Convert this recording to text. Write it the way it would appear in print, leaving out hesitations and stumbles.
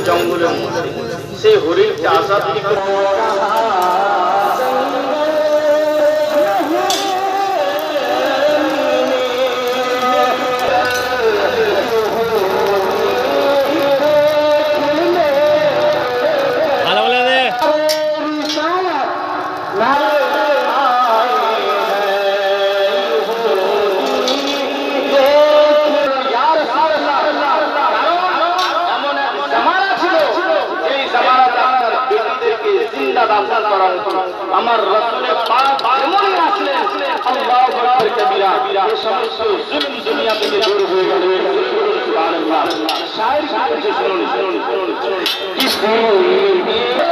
জঙ্গলের মধ্যে সেই হরিণকে আজাদ আমার রাসূলের পাক এমনই আসলেন আল্লাহু আকবার কবিরা এই সমস্ত জুলুম দুনিয়া থেকে দূর হয়ে গেল সুবহানাল্লাহ শায়ের কি শুনুন কি